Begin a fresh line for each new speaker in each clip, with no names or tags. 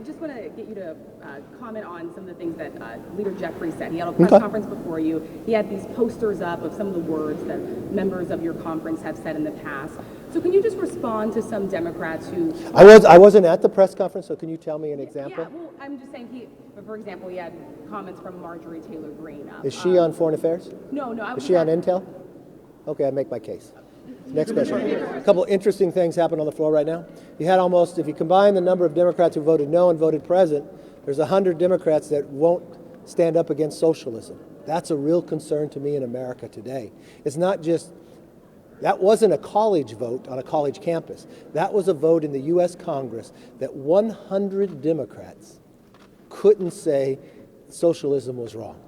just want to get you to comment on some of the things that Leader Jeffries said. He had a press conference before you. He had these posters up of some of the words that members of your conference have said in the past. So can you just respond to some Democrats who...
I wasn't at the press conference, so can you tell me an example?
Yeah, well, I'm just saying for example, he had comments from Marjorie Taylor Greene.
Is she on Foreign Affairs?
No.
Is she on Intel? Okay, I make my case. Next question. A couple interesting things happen on the floor right now. You had almost, if you combine the number of Democrats who voted no and voted present, there's 100 Democrats that won't stand up against socialism. That's a real concern to me in America today. It's not just, that wasn't a college vote on a college campus. That was a vote in the U.S. Congress that 100 Democrats couldn't say socialism was wrong.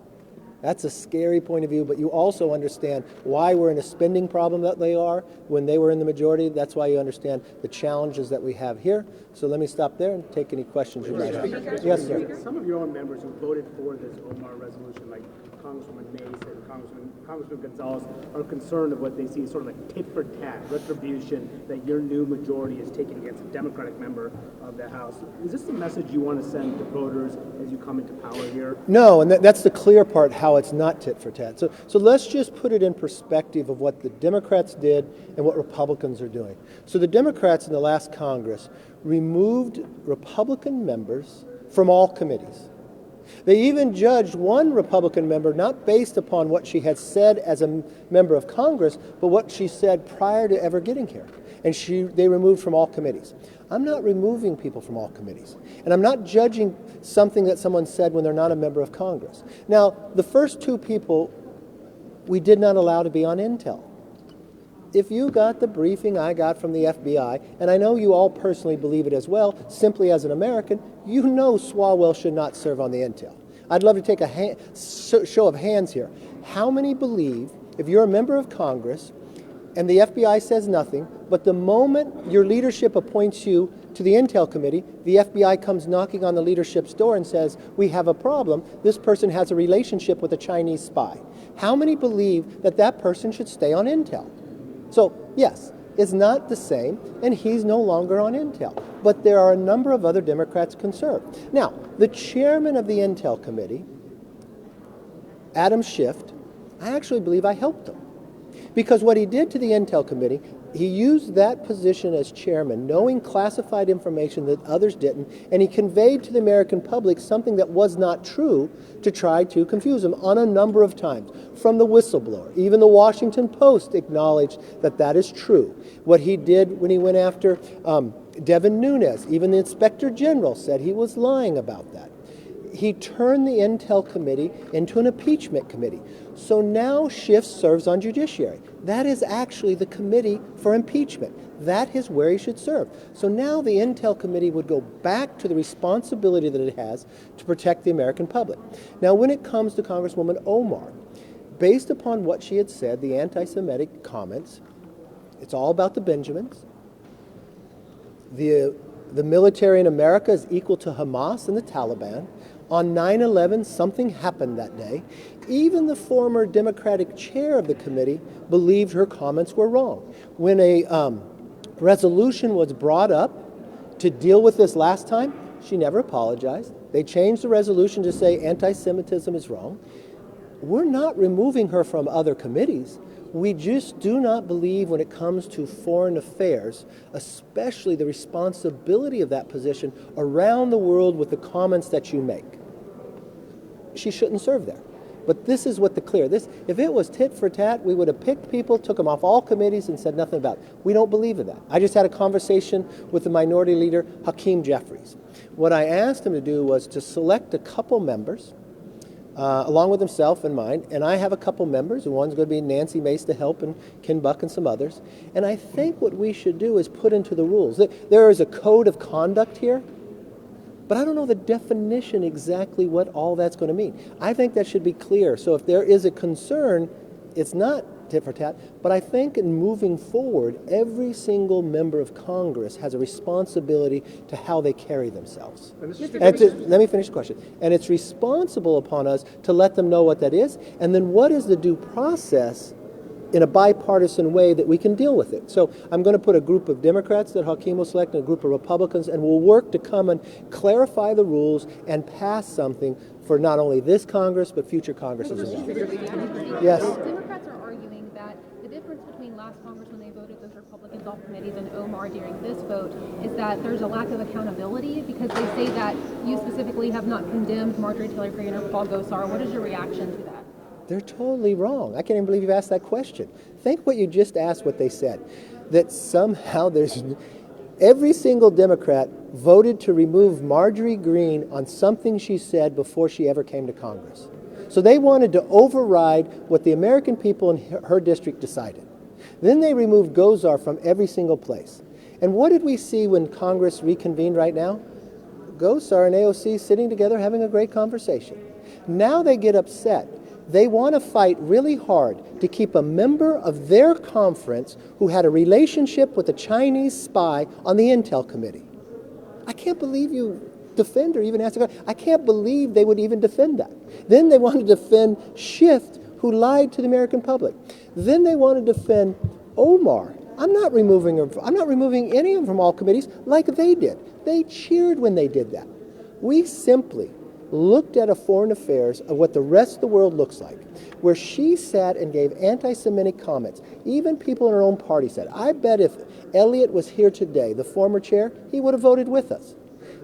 That's a scary point of view, but you also understand why we're in a spending problem that they are when they were in the majority. That's why you understand the challenges that we have here. So let me stop there and take any questions you might have. Yes, sir.
Some of your own members who voted for this Omar resolution, like Congresswoman Mace and Congressman Gonzalez, are concerned of what they see as sort of like tit for tat, retribution that your new majority is taking against a Democratic member of the House. Is this the message you want to send to voters as you come into power here?
No, and that's the clear part, how it's not tit for tat. So let's just put it in perspective of what the Democrats did and what Republicans are doing. So the Democrats in the last Congress removed Republican members from all committees. They even judged one Republican member not based upon what she had said as a member of Congress, but what she said prior to ever getting here. And they removed from all committees. I'm not removing people from all committees. And I'm not judging something that someone said when they're not a member of Congress. Now, the first two people we did not allow to be on Intel. If you got the briefing I got from the FBI, and I know you all personally believe it as well, simply as an American, you know Swalwell should not serve on the Intel. I'd love to take a show of hands here. How many believe, if you're a member of Congress and the FBI says nothing, but the moment your leadership appoints you to the Intel Committee, the FBI comes knocking on the leadership's door and says, we have a problem, this person has a relationship with a Chinese spy. How many believe that that person should stay on Intel? So, yes, it's not the same, and he's no longer on Intel. But there are a number of other Democrats concerned. Now, the chairman of the Intel Committee, Adam Schiff, I actually believe I helped him. Because what he did to the Intel Committee, he used that position as chairman, knowing classified information that others didn't, and he conveyed to the American public something that was not true to try to confuse them on a number of times. From the whistleblower, even the Washington Post acknowledged that that is true. What he did when he went after Devin Nunes, even the Inspector General said he was lying about that. He turned the Intel Committee into an impeachment committee. So now Schiff serves on Judiciary. That is actually the committee for impeachment. That is where he should serve. So now the Intel Committee would go back to the responsibility that it has to protect the American public. Now, when it comes to Congresswoman Omar, based upon what she had said, the anti-Semitic comments, it's all about the Benjamins. The military in America is equal to Hamas and the Taliban. On 9/11, something happened that day. Even the former Democratic chair of the committee believed her comments were wrong. When a resolution was brought up to deal with this last time, she never apologized. They changed the resolution to say anti-Semitism is wrong. We're not removing her from other committees. We just do not believe when it comes to foreign affairs, especially the responsibility of that position around the world with the comments that you make. She shouldn't serve there. But this is what if it was tit for tat, we would have picked people, took them off all committees and said nothing about it. We don't believe in that. I just had a conversation with the minority leader, Hakeem Jeffries. What I asked him to do was to select a couple members, along with himself and mine, and I have a couple members, and one's going to be Nancy Mace to help, and Ken Buck and some others. And I think what we should do is put into the rules. There is a code of conduct here, but I don't know the definition exactly what all that's going to mean. I think that should be clear. So if there is a concern, it's not tit for tat, but I think in moving forward, every single member of Congress has a responsibility to how they carry themselves. Let me finish the question. And it's responsible upon us to let them know what that is, and then what is the due process in a bipartisan way that we can deal with it. So I'm going to put a group of Democrats that Hakeem will select and a group of Republicans, and we'll work to come and clarify the rules and pass something for not only this Congress, but future Congresses as well. Yes.
Democrats are arguing that the difference between last Congress when they voted those Republicans off committees and Omar during this vote is that there's a lack of accountability because they say that you specifically have not condemned Marjorie Taylor Greene or Paul Gosar. What is your reaction to that?
They're totally wrong. I can't even believe you've asked that question. Think what you just asked, what they said. That somehow there's every single Democrat voted to remove Marjorie Greene on something she said before she ever came to Congress. So they wanted to override what the American people in her district decided. Then they removed Gosar from every single place. And what did we see when Congress reconvened right now? Gosar and AOC sitting together having a great conversation. Now they get upset. They want to fight really hard to keep a member of their conference who had a relationship with a Chinese spy on the Intel Committee. I can't believe you defend or even ask a question. I can't believe they would even defend that. Then they want to defend Schiff, who lied to the American public. Then they want to defend Omar. I'm not removing any of them from all committees like they did. They cheered when they did that. We simply looked at a foreign affairs of what the rest of the world looks like, where she sat and gave anti-Semitic comments. Even people in her own party said, I bet if Elliott was here today, the former chair, he would have voted with us.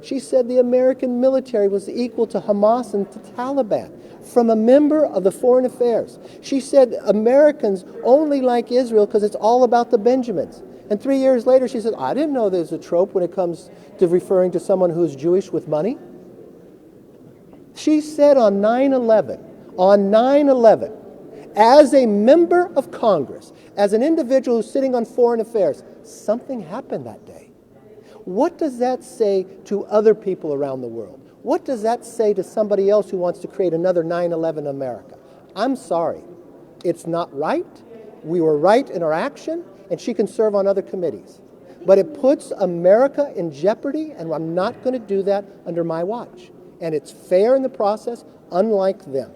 She said the American military was equal to Hamas and to Taliban, from a member of the Foreign Affairs. She said Americans only like Israel because it's all about the Benjamins. And 3 years later, she said, I didn't know there's a trope when it comes to referring to someone who's Jewish with money. She said on 9/11, as a member of Congress, as an individual who's sitting on foreign affairs, something happened that day. What does that say to other people around the world? What does that say to somebody else who wants to create another 9/11 America? I'm sorry. It's not right. We were right in our action, and she can serve on other committees. But it puts America in jeopardy, and I'm not going to do that under my watch. And it's fair in the process, unlike them.